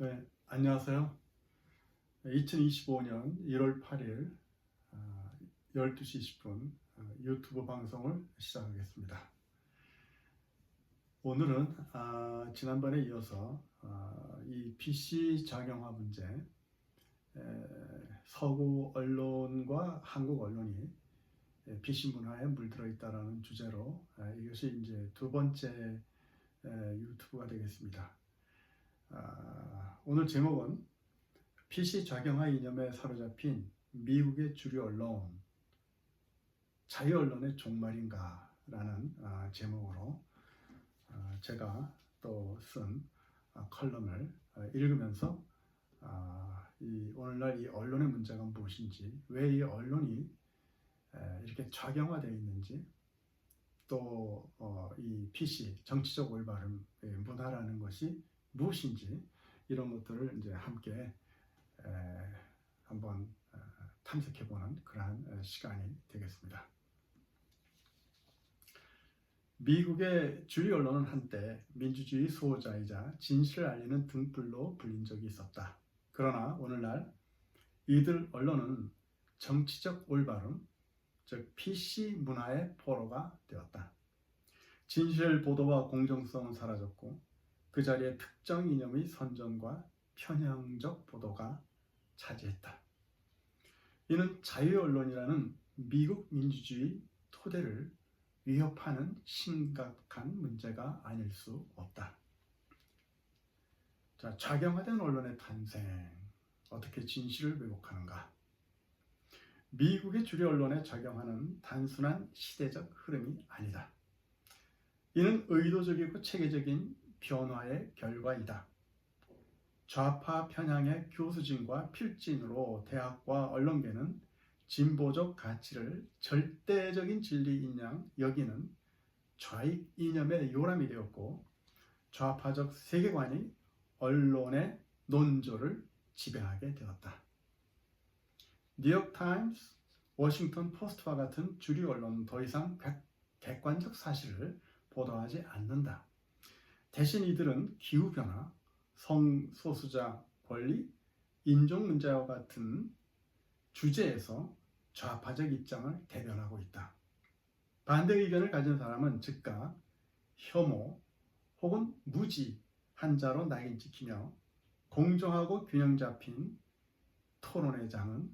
네, 안녕하세요. 2025년 1월 8일 12시 20분 유튜브 방송을 시작하겠습니다. 오늘은 지난번에 이어서 이 PC 작용화 문제, 서구 언론과 한국 언론이 PC 문화에 물들어 있다는 주제로 이것이 이제 두 번째 유튜브가 되겠습니다. 오늘 제목은 PC 작용화 이념에 사로잡힌 미국의 주류 언론, 자유 언론의 종말인가? 라는 제목으로 제가 또 쓴 컬럼을 읽으면서 오늘날 이 언론의 문제가 무엇인지, 왜 이 언론이 이렇게 작용화되어 있는지, 또 이 PC, 정치적 올바름, 문화라는 것이 무엇인지, 이런 것들을 이제 함께 한번 탐색해보는 그러한 시간이 되겠습니다. 미국의 주류 언론은 한때 민주주의 수호자이자 진실을 알리는 등불로 불린 적이 있었다. 그러나 오늘날 이들 언론은 정치적 올바름, 즉 PC 문화의 포로가 되었다. 진실 보도와 공정성은 사라졌고 그 자리에 특정 이념의 선전과 편향적 보도가 차지했다. 이는 자유 언론이라는 미국 민주주의 토대를 위협하는 심각한 문제가 아닐 수 없다. 자, 작용화된 언론의 탄생, 어떻게 진실을 왜곡하는가? 미국의 주류 언론에 작용하는 단순한 시대적 흐름이 아니다. 이는 의도적이고 체계적인 변화의 결과이다. 좌파 편향의 교수진과 필진으로 대학과 언론계는 진보적 가치를 절대적인 진리인 양 여기는 좌익 이념의 요람이 되었고, 좌파적 세계관이 언론의 논조를 지배하게 되었다. 뉴욕타임스, 워싱턴 포스트와 같은 주류 언론은 더 이상 객관적 사실을 보도하지 않는다. 대신 이들은 기후변화, 성소수자 권리, 인종 문제와 같은 주제에서 좌파적 입장을 대변하고 있다. 반대 의견을 가진 사람은 즉각 혐오 혹은 무지 한자로 낙인 찍히며 공정하고 균형 잡힌 토론의 장은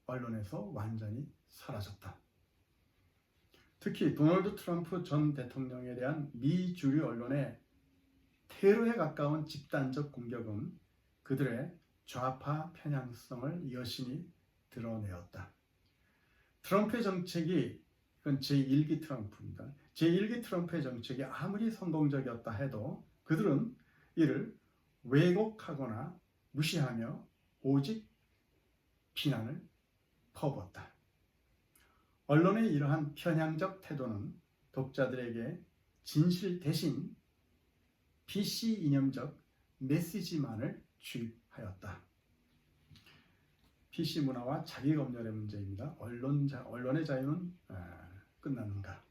언론에서 완전히 사라졌다. 특히 도널드 트럼프 전 대통령에 대한 미 주류 언론의 테러에 가까운 집단적 공격은 그들의 좌파 편향성을 여신히 드러내었다. 트럼프의 정책이, 이건 제1기 트럼프입니다. 제1기 트럼프의 정책이 아무리 성공적이었다 해도 그들은 이를 왜곡하거나 무시하며 오직 비난을 퍼부었다. 언론의 이러한 편향적 태도는 독자들에게 진실 대신 PC 이념적 메시지만을 주입하였다. PC 문화와 자기검열의 문제입니다. 언론의 자유는 끝났는가?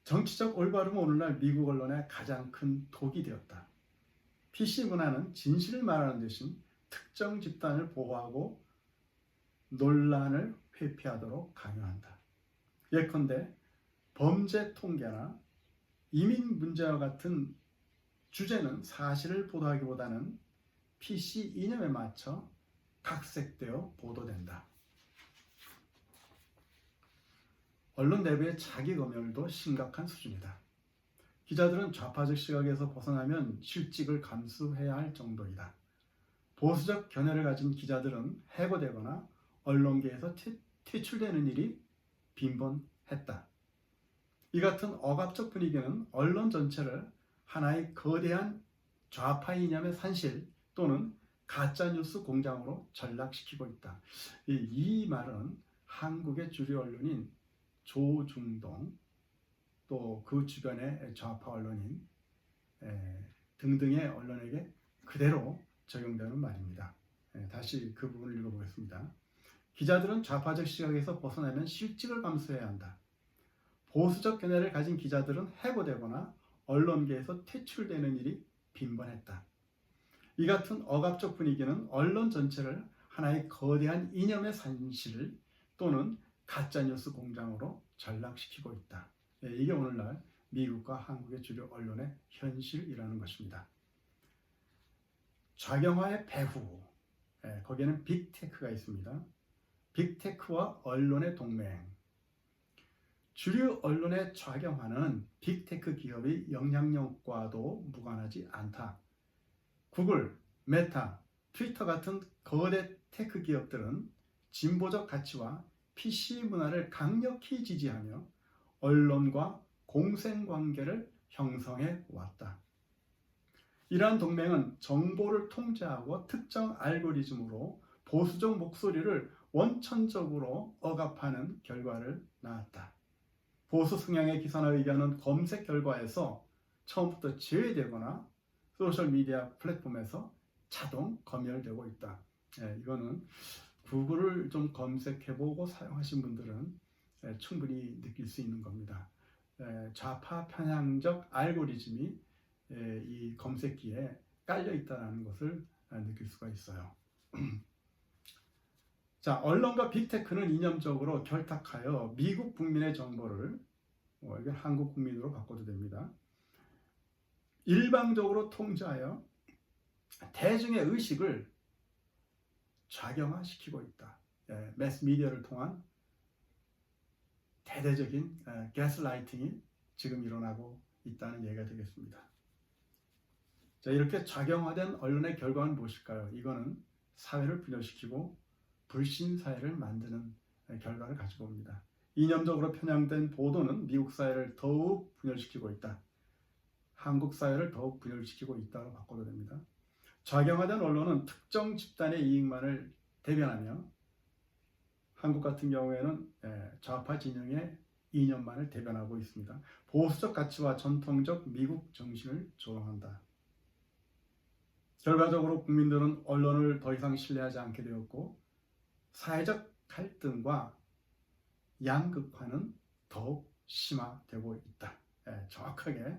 정치적 올바름은 오늘날 미국 언론의 가장 큰 독이 되었다. PC 문화는 진실을 말하는 대신 특정 집단을 보호하고 논란을 회피하도록 강요한다. 예컨대 범죄 통계나 이민 문제와 같은 주제는 사실을 보도하기보다는 PC 이념에 맞춰 각색되어 보도된다. 언론 내부의 자기 검열도 심각한 수준이다. 기자들은 좌파적 시각에서 벗어나면 실직을 감수해야 할 정도이다. 보수적 견해를 가진 기자들은 해고되거나 언론계에서 퇴출되는 일이 빈번했다. 이 같은 억압적 분위기는 언론 전체를 하나의 거대한 좌파 이념의 산실 또는 가짜뉴스 공장으로 전락시키고 있다. 이 말은 한국의 주류 언론인 조중동, 또 그 주변의 좌파 언론인 등등의 언론에게 그대로 적용되는 말입니다. 다시 그 부분을 읽어보겠습니다. 기자들은 좌파적 시각에서 벗어나면 실직을 감수해야 한다. 보수적 견해를 가진 기자들은 해고되거나 언론계에서 퇴출되는 일이 빈번했다. 이 같은 억압적 분위기는 언론 전체를 하나의 거대한 이념의 산실 또는 가짜뉴스 공장으로 전락시키고 있다. 이게 오늘날 미국과 한국의 주류 언론의 현실이라는 것입니다. 좌경화의 배후, 거기에는 빅테크가 있습니다. 빅테크와 언론의 동맹. 주류 언론의 좌경화는 빅테크 기업의 영향력과도 무관하지 않다. 구글, 메타, 트위터 같은 거대 테크 기업들은 진보적 가치와 PC 문화를 강력히 지지하며 언론과 공생관계를 형성해 왔다. 이러한 동맹은 정보를 통제하고 특정 알고리즘으로 보수적 목소리를 원천적으로 억압하는 결과를 낳았다. 보수 성향의 기사나 의견은 검색 결과에서 처음부터 제외되거나 소셜미디어 플랫폼에서 자동 검열되고 있다. 이거는 구글을 좀 검색해보고 사용하신 분들은 충분히 느낄 수 있는 겁니다. 좌파 편향적 알고리즘이 이 검색기에 깔려 있다는 것을 느낄 수가 있어요. 자, 언론과 빅테크는 이념적으로 결탁하여 미국 국민의 정보를 이건 한국 국민으로 바꿔도 됩니다. 일방적으로 통제하여 대중의 의식을 좌경화시키고 있다. 매스미디어를 통한 대대적인 가스라이팅이 지금 일어나고 있다는 얘기가 되겠습니다. 자, 이렇게 좌경화된 언론의 결과는 무엇일까요? 이거는 사회를 분열시키고 불신 사회를 만드는 결과를 가지고 옵니다. 이념적으로 편향된 보도는 미국 사회를 더욱 분열시키고 있다. 한국 사회를 더욱 분열시키고 있다고 바꿔도 됩니다. 좌경화된 언론은 특정 집단의 이익만을 대변하며 한국 같은 경우에는 좌파 진영의 이념만을 대변하고 있습니다. 보수적 가치와 전통적 미국 정신을 조롱한다. 결과적으로 국민들은 언론을 더 이상 신뢰하지 않게 되었고 사회적 갈등과 양극화는 더욱 심화되고 있다. 정확하게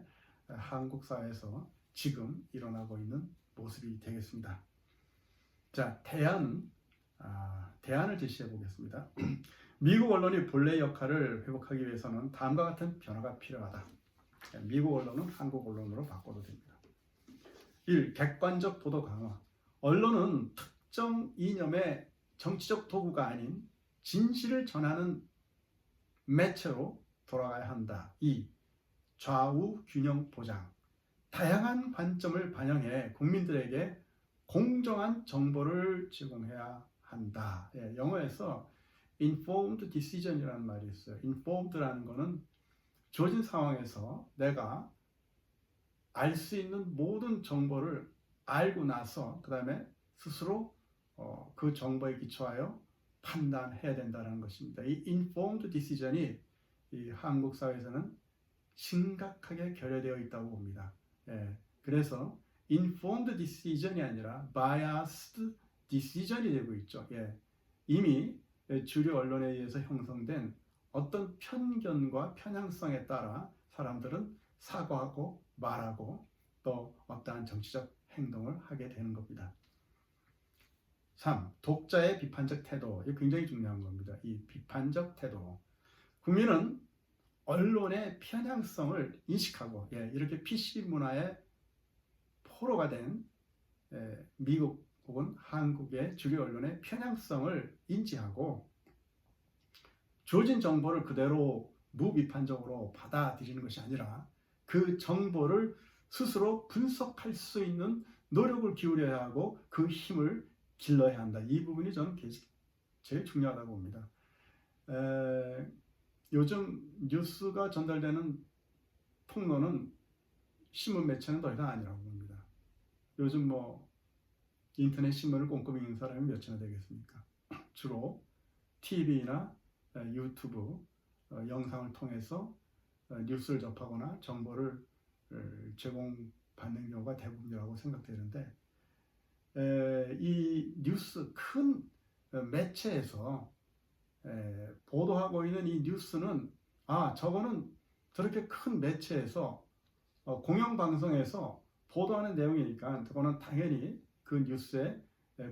한국 사회에서 지금 일어나고 있는 모습이 되겠습니다. 자, 대안을 제시해 보겠습니다. 미국 언론이 본래의 역할을 회복하기 위해서는 다음과 같은 변화가 필요하다. 미국 언론은 한국 언론으로 바꿔도 됩니다. 1. 객관적 보도 강화. 언론은 특정 이념의 정치적 도구가 아닌 진실을 전하는 매체로 돌아가야 한다. 2. 좌우 균형 보장. 다양한 관점을 반영해 국민들에게 공정한 정보를 제공해야 한다. 영어에서 informed decision이라는 말이 있어요. informed라는 거는 주어진 상황에서 내가 알 수 있는 모든 정보를 알고 나서 그 다음에 스스로 그 정보에 기초하여 판단해야 된다는 것입니다. 이 informed decision이 이 한국 사회에서는 심각하게 결여되어 있다고 봅니다. 그래서 informed decision이 아니라 biased decision이 되고 있죠. 이미 주류 언론에 의해서 형성된 어떤 편견과 편향성에 따라 사람들은 사고하고 말하고 또 어떠한 정치적 행동을 하게 되는 겁니다. 3. 독자의 비판적 태도. 이게 굉장히 중요한 겁니다. 이 비판적 태도. 국민은 언론의 편향성을 인식하고 이렇게 PC 문화의 포로가 된 미국 혹은 한국의 주류 언론의 편향성을 인지하고 주어진 정보를 그대로 무비판적으로 받아들이는 것이 아니라 그 정보를 스스로 분석할 수 있는 노력을 기울여야 하고 그 힘을 길러야 한다. 이 부분이 저는 제일 중요하다고 봅니다. 요즘 뉴스가 전달되는 통로는 신문 매체는 더 이상 아니라고 봅니다. 요즘 인터넷 신문을 꼼꼼히 읽는 사람이 몇이나 되겠습니까? 주로 TV나 유튜브 영상을 통해서 뉴스를 접하거나 정보를 제공받는 경우가 대부분이라고 생각되는데 이 뉴스 큰 매체에서 보도하고 있는 이 뉴스는 저거는 저렇게 큰 매체에서 공영방송에서 보도하는 내용이니까 그거는 당연히 그 뉴스의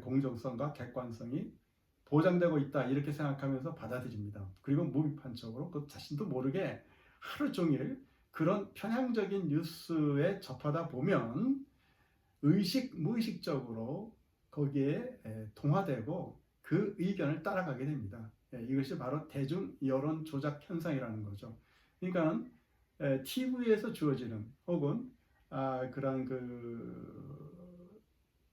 공정성과 객관성이 보장되고 있다 이렇게 생각하면서 받아들입니다. 그리고 무비판적으로 그 자신도 모르게 하루 종일 그런 편향적인 뉴스에 접하다 보면 무의식적으로 거기에 동화되고 그 의견을 따라가게 됩니다. 이것이 바로 대중 여론 조작 현상이라는 거죠. 그러니까 TV에서 주어지는 혹은 그런 그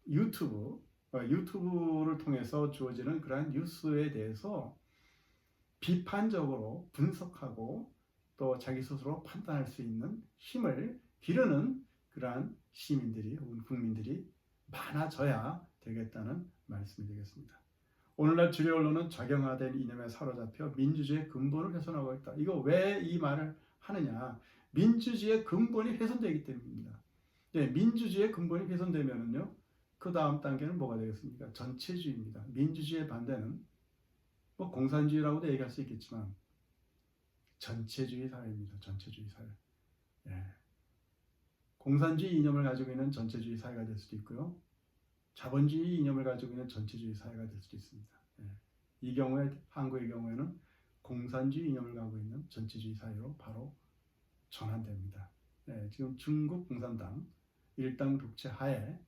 유튜브를 통해서 주어지는 그러한 뉴스에 대해서 비판적으로 분석하고 또 자기 스스로 판단할 수 있는 힘을 기르는 그러한 시민들이 혹은 국민들이 많아져야 되겠다는 말씀이 되겠습니다. 오늘날 주류 언론은 좌경화된 이념에 사로잡혀 민주주의의 근본을 훼손하고 있다. 이거 왜 이 말을 하느냐? 민주주의의 근본이 훼손되기 때문입니다. 네, 민주주의의 근본이 훼손되면은요, 그 다음 단계는 뭐가 되겠습니까? 전체주의입니다. 민주주의의 반대는 뭐 공산주의라고도 얘기할 수 있겠지만 전체주의 사회입니다. 전체주의 사회. 예. 공산주의 이념을 가지고 있는 전체주의 사회가 될 수도 있고요. 자본주의 이념을 가지고 있는 전체주의 사회가 될 수도 있습니다. 예. 이 경우에 한국의 경우에는 공산주의 이념을 가지고 있는 전체주의 사회로 바로 전환됩니다. 예. 지금 중국 공산당 일당 독재 하에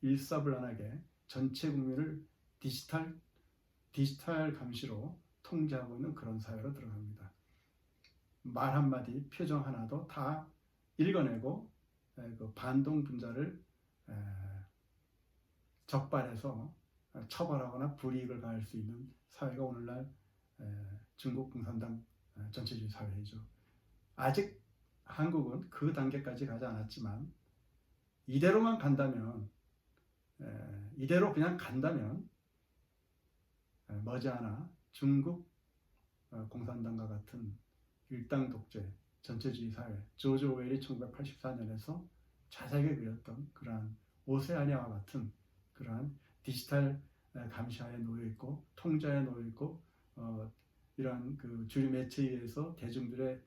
일사불란하게 전체 국민을 디지털 감시로 통제하고 있는 그런 사회로 들어갑니다. 말 한마디, 표정 하나도 다 읽어내고 그 반동 분자를 적발해서 처벌하거나 불이익을 가할 수 있는 사회가 오늘날 중국 공산당 전체주의 사회이죠. 아직 한국은 그 단계까지 가지 않았지만 이대로 그냥 간다면 머지않아 중국 공산당과 같은 일당 독재 전체주의 사회, 조지 오웰이 1984년에서 자세하게 그렸던 그러한 오세아니아와 같은 그러한 디지털 감시하에 놓여 있고 통제하에 놓여 있고 이러한 그 주류 매체에 의해서 대중들의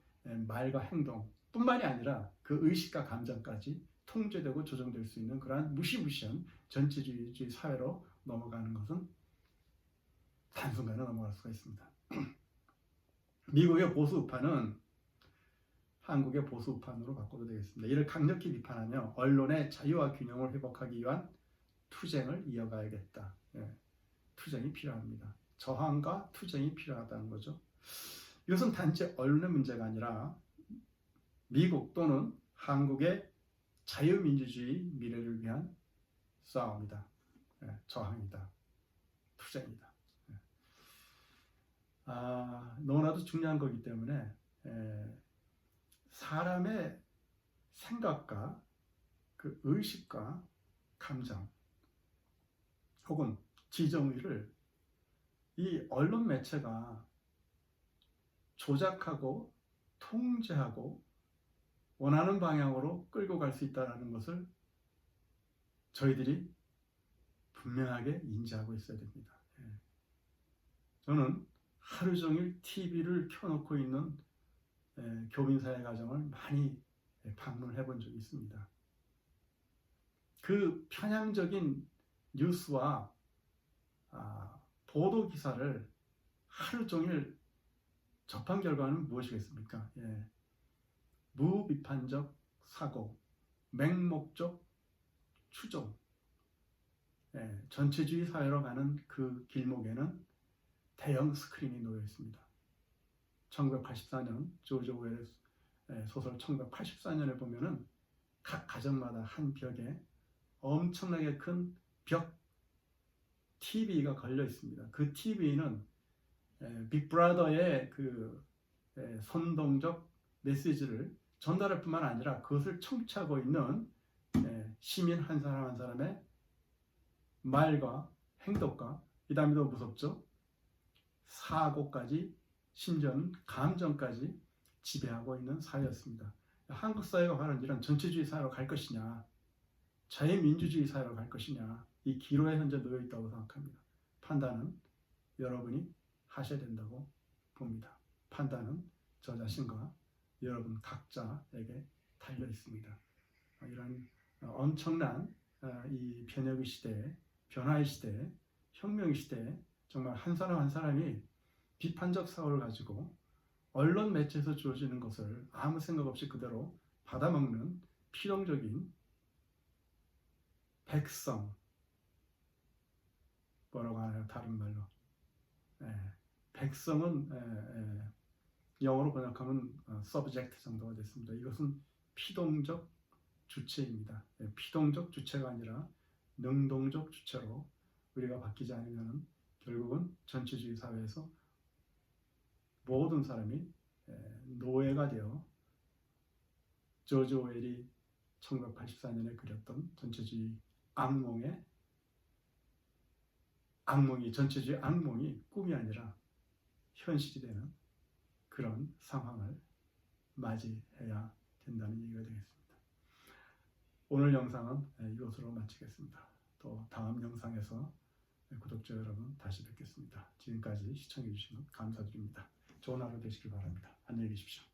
말과 행동뿐만이 아니라 그 의식과 감정까지 통제되고 조정될 수 있는 그러한 무시무시한 전체주의 사회로 넘어가는 것은 단순간에 넘어갈 수가 있습니다. 미국의 보수 우파는 한국의 보수 우파로 바꿔도 되겠습니다. 이를 강력히 비판하며 언론의 자유와 균형을 회복하기 위한 투쟁을 이어가야겠다. 투쟁이 필요합니다. 저항과 투쟁이 필요하다는 거죠. 이것은 단지 언론의 문제가 아니라 미국 또는 한국의 자유민주주의 미래를 위한 싸움이다. 저항이다. 투쟁이다. 너무나도 중요한 거기 때문에 사람의 생각과 그 의식과 감정 혹은 지정의를 이 언론 매체가 조작하고 통제하고 원하는 방향으로 끌고 갈 수 있다는 것을 저희들이 분명하게 인지하고 있어야 됩니다. 저는 하루 종일 TV를 켜놓고 있는 교민사회 가정을 많이 방문해 본 적이 있습니다. 그 편향적인 뉴스와 보도 기사를 하루 종일 접한 결과는 무엇이겠습니까? 무비판적 사고, 맹목적 추종, 전체주의 사회로 가는 그 길목에는 대형 스크린이 놓여 있습니다. 1984년 조지 오웰의 소설 1984년에 보면은 각 가정마다 한 벽에 엄청나게 큰 벽 TV가 걸려 있습니다. 그 TV는 빅브라더의 그 선동적 메시지를 전달할 뿐만 아니라 그것을 청취하고 있는 시민 한 사람 한 사람의 말과 행동과 이 다음에 더 무섭죠. 사고까지 심지어는 감정까지 지배하고 있는 사회였습니다. 한국 사회가 바로 이런 전체주의 사회로 갈 것이냐 자유민주주의 사회로 갈 것이냐 이 기로에 현재 놓여 있다고 생각합니다. 판단은 여러분이 하셔야 된다고 봅니다. 판단은 저 자신과 여러분 각자에게 달려 있습니다. 이런 엄청난 이 변혁의 시대에, 변화의 시대에, 혁명의 시대에 정말 한 사람 한 사람이 비판적 사고를 가지고 언론 매체에서 주어지는 것을 아무 생각 없이 그대로 받아먹는 필연적인 백성, 뭐라고 하나요? 다른 말로. 백성은 영어로 번역하면 subject 정도가 됐습니다. 이것은 피동적 주체입니다. 피동적 주체가 아니라 능동적 주체로 우리가 바뀌지 않으면 결국은 전체주의 사회에서 모든 사람이 노예가 되어 조지 오웰이 1984년에 그렸던 전체주의 전체주의 악몽이 꿈이 아니라 현실이 되는 그런 상황을 맞이해야 된다는 얘기가 되겠습니다. 오늘 영상은 이것으로 마치겠습니다. 또 다음 영상에서 구독자 여러분 다시 뵙겠습니다. 지금까지 시청해 주시면 감사드립니다. 좋은 하루 되시길 바랍니다. 안녕히 계십시오.